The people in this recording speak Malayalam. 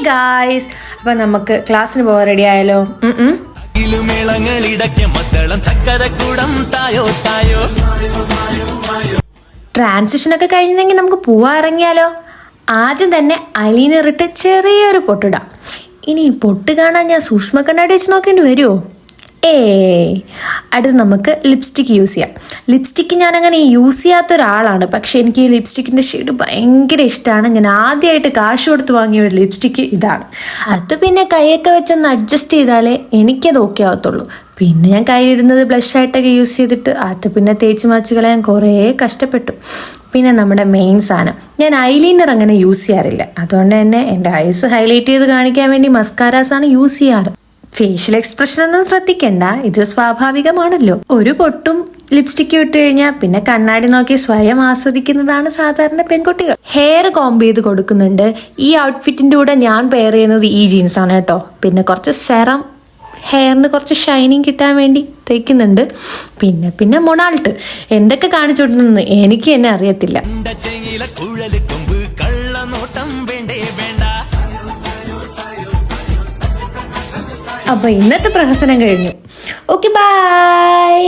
ഗായ്സ്, അപ്പൊ നമുക്ക് ക്ലാസ്സിന് പോകാൻ റെഡി ആയാലോ? ട്രാൻസിഷൻ ഒക്കെ കഴിഞ്ഞെങ്കിൽ നമുക്ക് പോവാൻ ഇറങ്ങിയാലോ? ആദ്യം തന്നെ ഐലൈനർ ഇട്ട് ചെറിയൊരു പൊട്ടിടാം. ഇനി ഈ പൊട്ട് കാണാൻ ഞാൻ സൂക്ഷ്മ കണ്ണാടി വെച്ച് നോക്കേണ്ടി വരുമോ? അടുത്ത് നമുക്ക് ലിപ്സ്റ്റിക്ക് യൂസ് ചെയ്യാം. ലിപ്സ്റ്റിക്ക് ഞാൻ അങ്ങനെ യൂസ് ചെയ്യാത്ത ഒരാളാണ്, പക്ഷെ എനിക്ക് ഈ ലിപ്സ്റ്റിക്കിൻ്റെ ഷെയ്ഡ് ഭയങ്കര ഇഷ്ടമാണ്. ഞാൻ ആദ്യമായിട്ട് കാശ് കൊടുത്ത് വാങ്ങിയ ഒരു ലിപ്സ്റ്റിക്ക് ഇതാണ്. അത് പിന്നെ കൈയൊക്കെ വെച്ചൊന്ന് അഡ്ജസ്റ്റ് ചെയ്താലേ എനിക്കത് ഓക്കെ ആവത്തുള്ളൂ. പിന്നെ ഞാൻ കയ്യിലിരുന്നത് ബ്ലഷായിട്ടൊക്കെ യൂസ് ചെയ്തിട്ട് അത് പിന്നെ തേച്ച് മാച്ച് കളയാൻ കുറേ കഷ്ടപ്പെട്ടു. പിന്നെ നമ്മുടെ മെയിൻ സാധനം, ഞാൻ ഐലൈനർ അങ്ങനെ യൂസ് ചെയ്യാറില്ല. അതുകൊണ്ട് തന്നെ എൻ്റെ ഐസ് ഹൈലൈറ്റ് ചെയ്ത് കാണിക്കാൻ വേണ്ടി മസ്കാരാസാണ് യൂസ് ചെയ്യാറ്. ഫേഷ്യൽ എക്സ്പ്രഷൻ ഒന്നും ശ്രദ്ധിക്കണ്ട, ഇത് സ്വാഭാവികമാണല്ലോ. ഒരു പൊട്ടും ലിപ്സ്റ്റിക്കും ഇട്ട് കഴിഞ്ഞാൽ പിന്നെ കണ്ണാടി നോക്കി സ്വയം ആസ്വദിക്കുന്നതാണ് സാധാരണ പെൺകുട്ടികൾ. ഹെയർ കോംബ് ചെയ്ത് കൊടുക്കുന്നുണ്ട്. ഈ ഔട്ട്ഫിറ്റിൻ്റെ കൂടെ ഞാൻ പെയർ ചെയ്യുന്നത് ഈ ജീൻസാണ് കേട്ടോ. പിന്നെ കുറച്ച് സെറം ഹെയറിന് കുറച്ച് ഷൈനിങ് കിട്ടാൻ വേണ്ടി തേക്കുന്നുണ്ട്. പിന്നെ മൊണാൾട്ട് എന്തൊക്കെ കാണിച്ചു കൊടുക്കുന്നു എനിക്ക് തന്നെ അറിയത്തില്ല. അപ്പൊ ഇന്നത്തെ പ്രഹസനം കഴിഞ്ഞു. Okay, by.